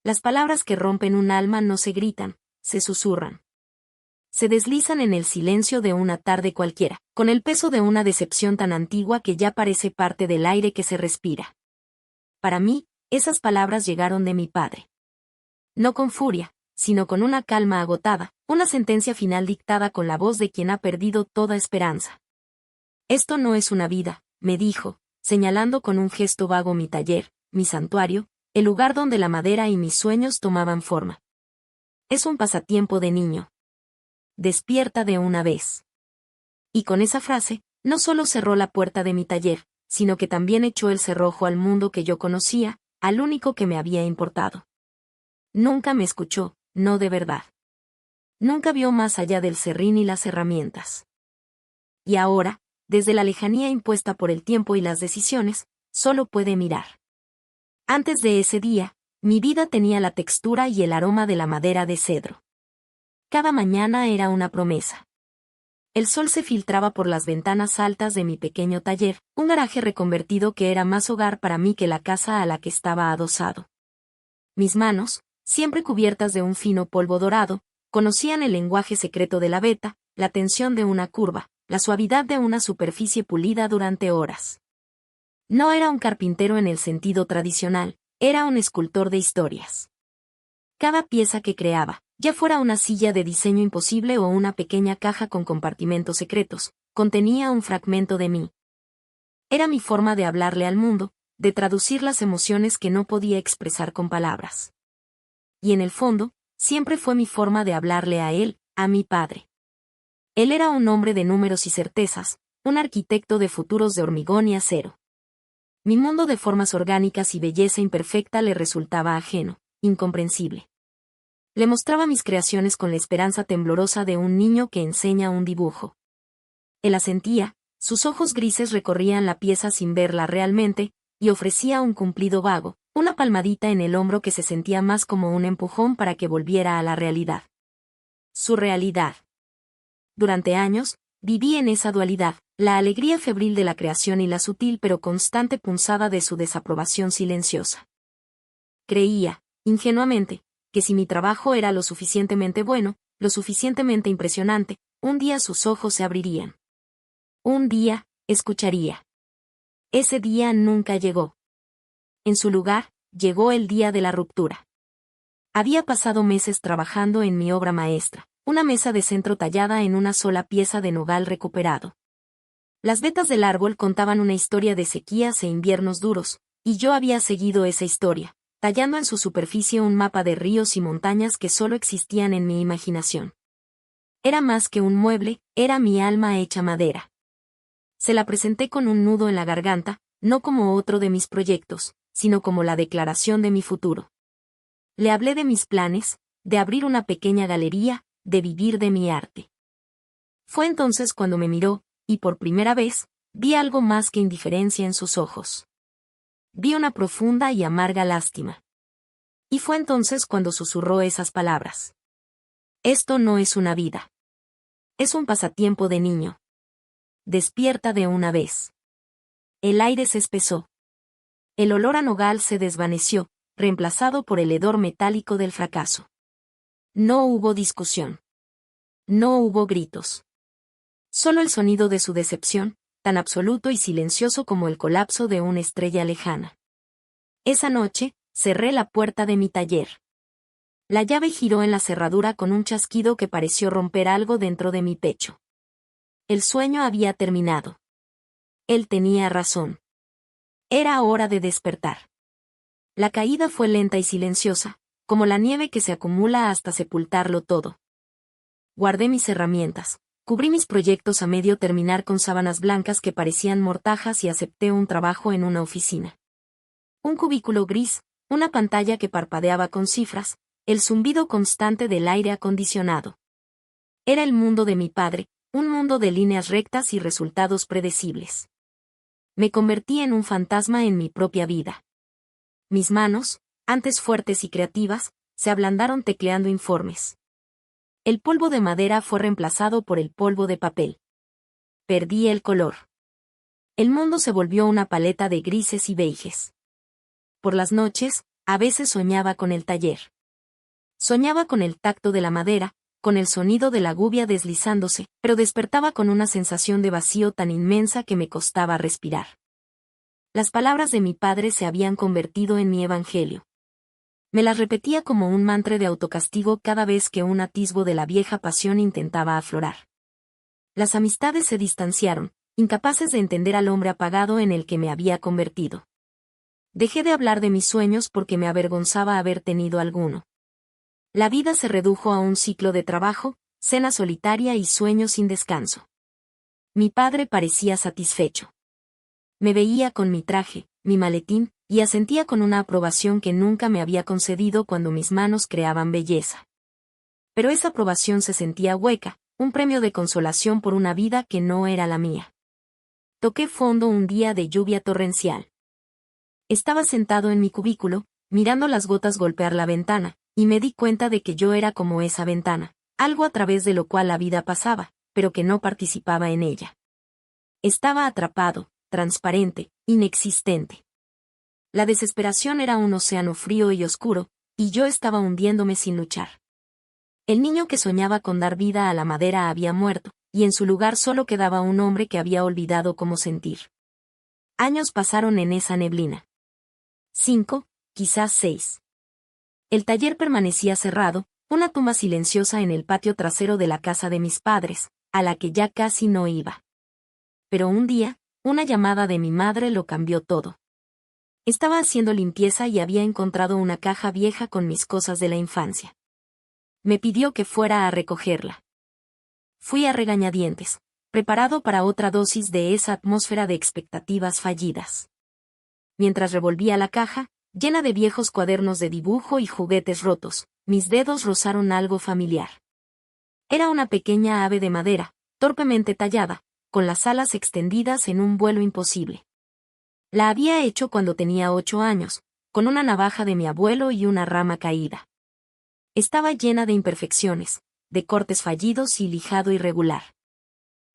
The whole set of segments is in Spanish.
Las palabras que rompen un alma no se gritan, se susurran. Se deslizan en el silencio de una tarde cualquiera, con el peso de una decepción tan antigua que ya parece parte del aire que se respira. Para mí, esas palabras llegaron de mi padre. No con furia, sino con una calma agotada, una sentencia final dictada con la voz de quien ha perdido toda esperanza. Esto no es una vida, me dijo, señalando con un gesto vago mi taller, mi santuario, el lugar donde la madera y mis sueños tomaban forma. Es un pasatiempo de niño. Despierta de una vez. Y con esa frase, no solo cerró la puerta de mi taller, sino que también echó el cerrojo al mundo que yo conocía, al único que me había importado. Nunca me escuchó, no de verdad. Nunca vio más allá del serrín y las herramientas. Y ahora, desde la lejanía impuesta por el tiempo y las decisiones, solo puede mirar. Antes de ese día, mi vida tenía la textura y el aroma de la madera de cedro. Cada mañana era una promesa. El sol se filtraba por las ventanas altas de mi pequeño taller, un garaje reconvertido que era más hogar para mí que la casa a la que estaba adosado. Mis manos, siempre cubiertas de un fino polvo dorado, conocían el lenguaje secreto de la veta, la tensión de una curva, la suavidad de una superficie pulida durante horas. No era un carpintero en el sentido tradicional, era un escultor de historias. Cada pieza que creaba, ya fuera una silla de diseño imposible o una pequeña caja con compartimentos secretos, contenía un fragmento de mí. Era mi forma de hablarle al mundo, de traducir las emociones que no podía expresar con palabras. Y en el fondo, siempre fue mi forma de hablarle a él, a mi padre. Él era un hombre de números y certezas, un arquitecto de futuros de hormigón y acero. Mi mundo de formas orgánicas y belleza imperfecta le resultaba ajeno, incomprensible. Le mostraba mis creaciones con la esperanza temblorosa de un niño que enseña un dibujo. Él asentía, sus ojos grises recorrían la pieza sin verla realmente, y ofrecía un cumplido vago, una palmadita en el hombro que se sentía más como un empujón para que volviera a la realidad. Su realidad. Durante años, viví en esa dualidad, la alegría febril de la creación y la sutil pero constante punzada de su desaprobación silenciosa. Creía, ingenuamente, que si mi trabajo era lo suficientemente bueno, lo suficientemente impresionante, un día sus ojos se abrirían. Un día, escucharía. Ese día nunca llegó. En su lugar, llegó el día de la ruptura. Había pasado meses trabajando en mi obra maestra, una mesa de centro tallada en una sola pieza de nogal recuperado. Las vetas del árbol contaban una historia de sequías e inviernos duros, y yo había seguido esa historia, tallando en su superficie un mapa de ríos y montañas que solo existían en mi imaginación. Era más que un mueble, era mi alma hecha madera. Se la presenté con un nudo en la garganta, no como otro de mis proyectos, sino como la declaración de mi futuro. Le hablé de mis planes, de abrir una pequeña galería, de vivir de mi arte. Fue entonces cuando me miró, y por primera vez, vi algo más que indiferencia en sus ojos. Vi una profunda y amarga lástima. Y fue entonces cuando susurró esas palabras. Esto no es una vida. Es un pasatiempo de niño. Despierta de una vez. El aire se espesó. El olor a nogal se desvaneció, reemplazado por el hedor metálico del fracaso. No hubo discusión. No hubo gritos. Solo el sonido de su decepción, tan absoluto y silencioso como el colapso de una estrella lejana. Esa noche, cerré la puerta de mi taller. La llave giró en la cerradura con un chasquido que pareció romper algo dentro de mi pecho. El sueño había terminado. Él tenía razón. Era hora de despertar. La caída fue lenta y silenciosa, como la nieve que se acumula hasta sepultarlo todo. Guardé mis herramientas, cubrí mis proyectos a medio terminar con sábanas blancas que parecían mortajas y acepté un trabajo en una oficina. Un cubículo gris, una pantalla que parpadeaba con cifras, el zumbido constante del aire acondicionado. Era el mundo de mi padre, un mundo de líneas rectas y resultados predecibles. Me convertí en un fantasma en mi propia vida. Mis manos, antes fuertes y creativas, se ablandaron tecleando informes. El polvo de madera fue reemplazado por el polvo de papel. Perdí el color. El mundo se volvió una paleta de grises y beiges. Por las noches, A veces soñaba con el taller. Soñaba con el tacto de la madera, con el sonido de la gubia deslizándose, pero despertaba con una sensación de vacío tan inmensa que me costaba respirar. Las palabras de mi padre se habían convertido en mi evangelio. Me las repetía como un mantra de autocastigo cada vez que un atisbo de la vieja pasión intentaba aflorar. Las amistades se distanciaron, incapaces de entender al hombre apagado en el que me había convertido. Dejé de hablar de mis sueños porque me avergonzaba haber tenido alguno. La vida se redujo a un ciclo de trabajo, cena solitaria y sueños sin descanso. Mi padre parecía satisfecho. Me veía con mi traje, mi maletín, y asentía con una aprobación que nunca me había concedido cuando mis manos creaban belleza. Pero esa aprobación se sentía hueca, un premio de consolación por una vida que no era la mía. Toqué fondo un día de lluvia torrencial. Estaba sentado en mi cubículo, mirando las gotas golpear la ventana, y me di cuenta de que yo era como esa ventana, algo a través de lo cual la vida pasaba, pero que no participaba en ella. Estaba atrapado, transparente, inexistente. La desesperación era un océano frío y oscuro, y yo estaba hundiéndome sin luchar. El niño que soñaba con dar vida a la madera había muerto, y en su lugar solo quedaba un hombre que había olvidado cómo sentir. Años pasaron en esa neblina. 5, quizás 6. El taller permanecía cerrado, una tumba silenciosa en el patio trasero de la casa de mis padres, a la que ya casi no iba. Pero un día, una llamada de mi madre lo cambió todo. Estaba haciendo limpieza y había encontrado una caja vieja con mis cosas de la infancia. Me pidió que fuera a recogerla. Fui a regañadientes, preparado para otra dosis de esa atmósfera de expectativas fallidas. Mientras revolvía la caja, llena de viejos cuadernos de dibujo y juguetes rotos, mis dedos rozaron algo familiar. Era una pequeña ave de madera, torpemente tallada, con las alas extendidas en un vuelo imposible. La había hecho cuando tenía 8 años, con una navaja de mi abuelo y una rama caída. Estaba llena de imperfecciones, de cortes fallidos y lijado irregular.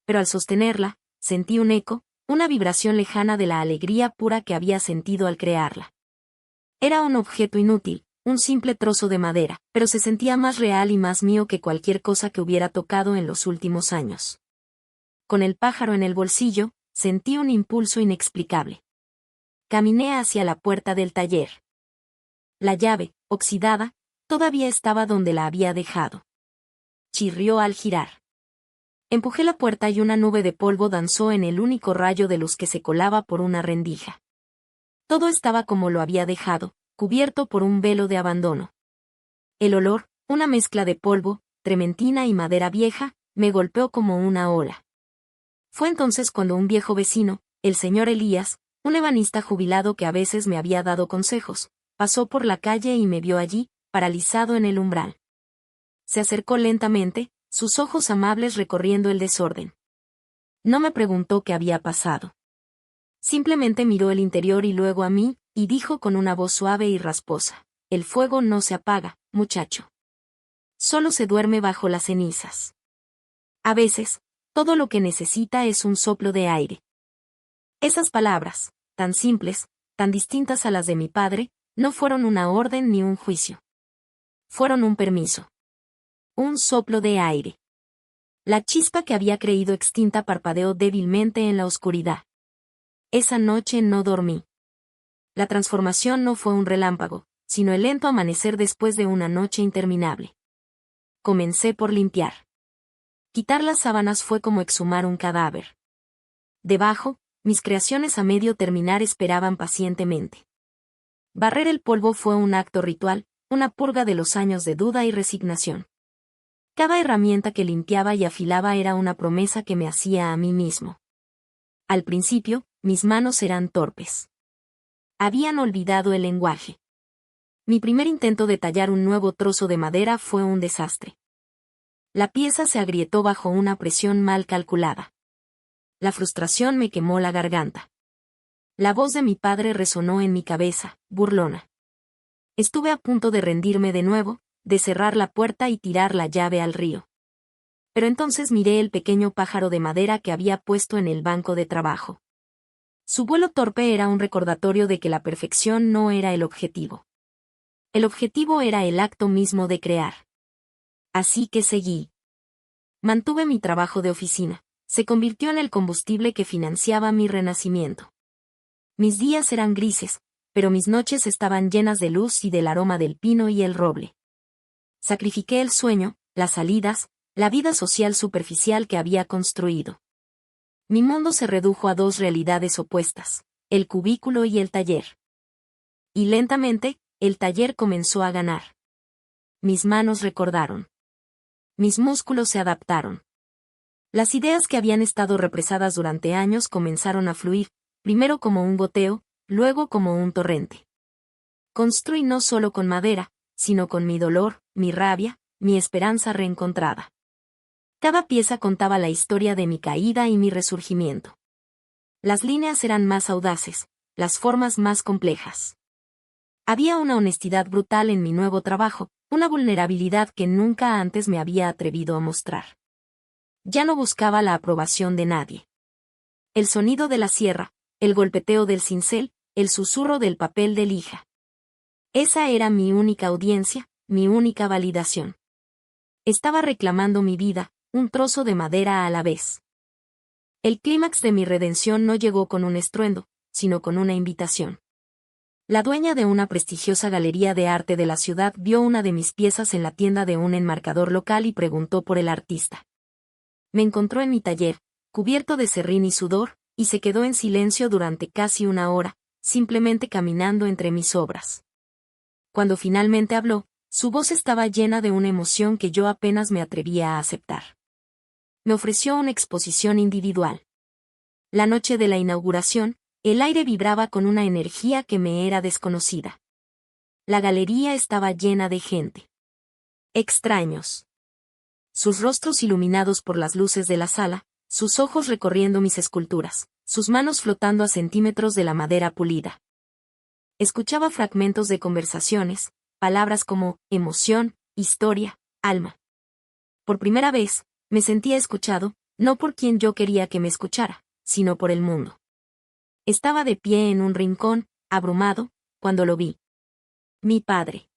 Pero al sostenerla, sentí un eco, una vibración lejana de la alegría pura que había sentido al crearla. Era un objeto inútil, un simple trozo de madera, pero se sentía más real y más mío que cualquier cosa que hubiera tocado en los últimos años. Con el pájaro en el bolsillo, sentí un impulso inexplicable. Caminé hacia la puerta del taller. La llave, oxidada, todavía estaba donde la había dejado. Chirrió al girar. Empujé la puerta y una nube de polvo danzó en el único rayo de luz que se colaba por una rendija. Todo estaba como lo había dejado, cubierto por un velo de abandono. El olor, una mezcla de polvo, trementina y madera vieja, me golpeó como una ola. Fue entonces cuando un viejo vecino, el señor Elías, un ebanista jubilado que a veces me había dado consejos, pasó por la calle y me vio allí, paralizado en el umbral. Se acercó lentamente, sus ojos amables recorriendo el desorden. No me preguntó qué había pasado. Simplemente miró el interior y luego a mí, y dijo con una voz suave y rasposa: «El fuego no se apaga, muchacho. Solo se duerme bajo las cenizas. A veces, todo lo que necesita es un soplo de aire». Esas palabras, tan simples, tan distintas a las de mi padre, no fueron una orden ni un juicio. Fueron un permiso. Un soplo de aire. La chispa que había creído extinta parpadeó débilmente en la oscuridad. Esa noche no dormí. La transformación no fue un relámpago, sino el lento amanecer después de una noche interminable. Comencé por limpiar. Quitar las sábanas fue como exhumar un cadáver. Debajo, mis creaciones a medio terminar esperaban pacientemente. Barrer el polvo fue un acto ritual, una purga de los años de duda y resignación. Cada herramienta que limpiaba y afilaba era una promesa que me hacía a mí mismo. Al principio, mis manos eran torpes. Habían olvidado el lenguaje. Mi primer intento de tallar un nuevo trozo de madera fue un desastre. La pieza se agrietó bajo una presión mal calculada. La frustración me quemó la garganta. La voz de mi padre resonó en mi cabeza, burlona. Estuve a punto de rendirme de nuevo, de cerrar la puerta y tirar la llave al río. Pero entonces miré el pequeño pájaro de madera que había puesto en el banco de trabajo. Su vuelo torpe era un recordatorio de que la perfección no era el objetivo. El objetivo era el acto mismo de crear. Así que seguí. Mantuve mi trabajo de oficina. Se convirtió en el combustible que financiaba mi renacimiento. Mis días eran grises, pero mis noches estaban llenas de luz y del aroma del pino y el roble. Sacrifiqué el sueño, las salidas, la vida social superficial que había construido. Mi mundo se redujo a dos realidades opuestas, el cubículo y el taller. Y lentamente, el taller comenzó a ganar. Mis manos recordaron. Mis músculos se adaptaron. Las ideas que habían estado represadas durante años comenzaron a fluir, primero como un goteo, luego como un torrente. Construí no solo con madera, sino con mi dolor, mi rabia, mi esperanza reencontrada. Cada pieza contaba la historia de mi caída y mi resurgimiento. Las líneas eran más audaces, las formas más complejas. Había una honestidad brutal en mi nuevo trabajo, una vulnerabilidad que nunca antes me había atrevido a mostrar. Ya no buscaba la aprobación de nadie. El sonido de la sierra, el golpeteo del cincel, el susurro del papel de lija. Esa era mi única audiencia, mi única validación. Estaba reclamando mi vida, un trozo de madera a la vez. El clímax de mi redención no llegó con un estruendo, sino con una invitación. La dueña de una prestigiosa galería de arte de la ciudad vio una de mis piezas en la tienda de un enmarcador local y preguntó por el artista. Me encontró en mi taller, cubierto de serrín y sudor, y se quedó en silencio durante casi una hora, simplemente caminando entre mis obras. Cuando finalmente habló, su voz estaba llena de una emoción que yo apenas me atrevía a aceptar. Me ofreció una exposición individual. La noche de la inauguración, el aire vibraba con una energía que me era desconocida. La galería estaba llena de gente. Extraños. Sus rostros iluminados por las luces de la sala, sus ojos recorriendo mis esculturas, sus manos flotando a centímetros de la madera pulida. Escuchaba fragmentos de conversaciones, palabras como emoción, historia, alma. Por primera vez, me sentía escuchado, no por quien yo quería que me escuchara, sino por el mundo. Estaba de pie en un rincón, abrumado, cuando lo vi. Mi padre.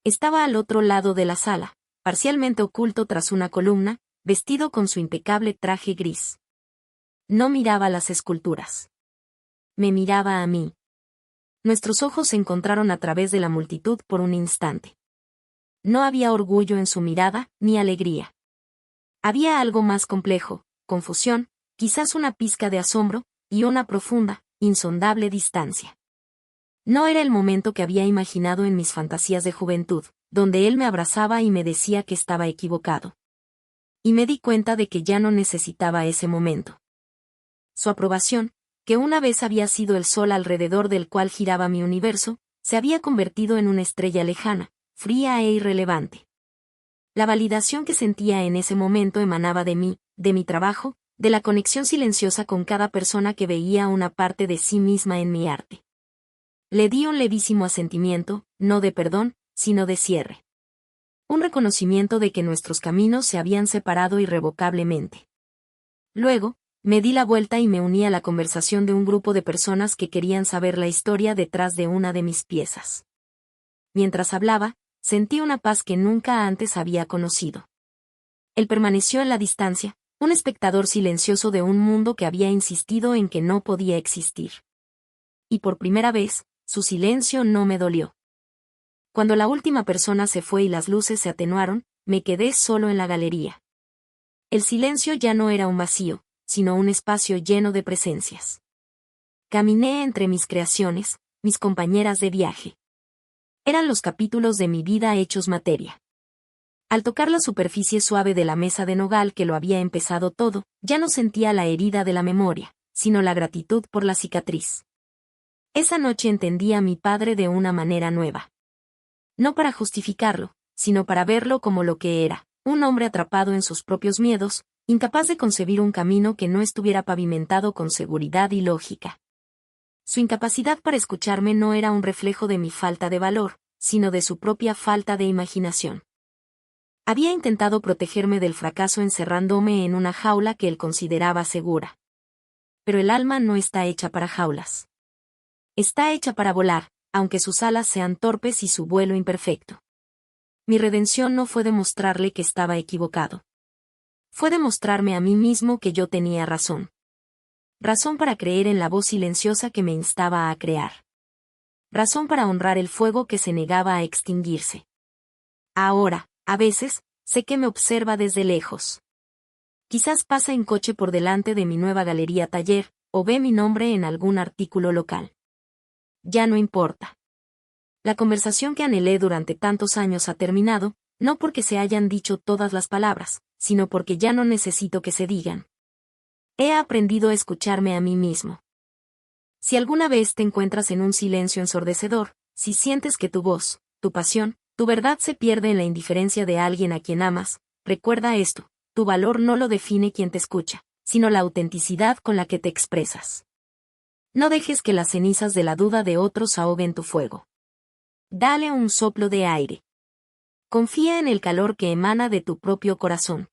Estaba al otro lado de la sala, parcialmente oculto tras una columna, vestido con su impecable traje gris. No miraba las esculturas. Me miraba a mí. Nuestros ojos se encontraron a través de la multitud por un instante. No había orgullo en su mirada, ni alegría. Había algo más complejo, confusión, quizás una pizca de asombro, y una profunda, insondable distancia. No era el momento que había imaginado en mis fantasías de juventud, donde él me abrazaba y me decía que estaba equivocado. Y me di cuenta de que ya no necesitaba ese momento. Su aprobación, que una vez había sido el sol alrededor del cual giraba mi universo, se había convertido en una estrella lejana, fría e irrelevante. La validación que sentía en ese momento emanaba de mí, de mi trabajo, de la conexión silenciosa con cada persona que veía una parte de sí misma en mi arte. Le di un levísimo asentimiento, no de perdón, sino de cierre. Un reconocimiento de que nuestros caminos se habían separado irrevocablemente. Luego, me di la vuelta y me uní a la conversación de un grupo de personas que querían saber la historia detrás de una de mis piezas. Mientras hablaba, sentí una paz que nunca antes había conocido. Él permaneció en la distancia, un espectador silencioso de un mundo que había insistido en que no podía existir. Y por primera vez, su silencio no me dolió. Cuando la última persona se fue y las luces se atenuaron, me quedé solo en la galería. El silencio ya no era un vacío, sino un espacio lleno de presencias. Caminé entre mis creaciones, mis compañeras de viaje. Eran los capítulos de mi vida hechos materia. Al tocar la superficie suave de la mesa de nogal que lo había empezado todo, ya no sentía la herida de la memoria, sino la gratitud por la cicatriz. Esa noche entendí a mi padre de una manera nueva. No para justificarlo, sino para verlo como lo que era, un hombre atrapado en sus propios miedos, incapaz de concebir un camino que no estuviera pavimentado con seguridad y lógica. Su incapacidad para escucharme no era un reflejo de mi falta de valor, sino de su propia falta de imaginación. Había intentado protegerme del fracaso encerrándome en una jaula que él consideraba segura. Pero el alma no está hecha para jaulas. Está hecha para volar, aunque sus alas sean torpes y su vuelo imperfecto. Mi redención no fue demostrarle que estaba equivocado. Fue demostrarme a mí mismo que yo tenía razón. Razón para creer en la voz silenciosa que me instaba a crear. Razón para honrar el fuego que se negaba a extinguirse. Ahora, a veces, sé que me observa desde lejos. Quizás pasa en coche por delante de mi nueva galería taller, o ve mi nombre en algún artículo local. Ya no importa. La conversación que anhelé durante tantos años ha terminado, no porque se hayan dicho todas las palabras, sino porque ya no necesito que se digan. He aprendido a escucharme a mí mismo. Si alguna vez te encuentras en un silencio ensordecedor, si sientes que tu voz, tu pasión, tu verdad se pierde en la indiferencia de alguien a quien amas, recuerda esto: tu valor no lo define quien te escucha, sino la autenticidad con la que te expresas. No dejes que las cenizas de la duda de otros ahoguen tu fuego. Dale un soplo de aire. Confía en el calor que emana de tu propio corazón.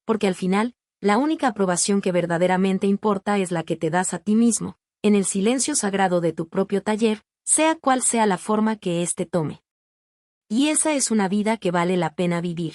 Porque al final, la única aprobación que verdaderamente importa es la que te das a ti mismo, en el silencio sagrado de tu propio taller, sea cual sea la forma que éste tome. Y esa es una vida que vale la pena vivir.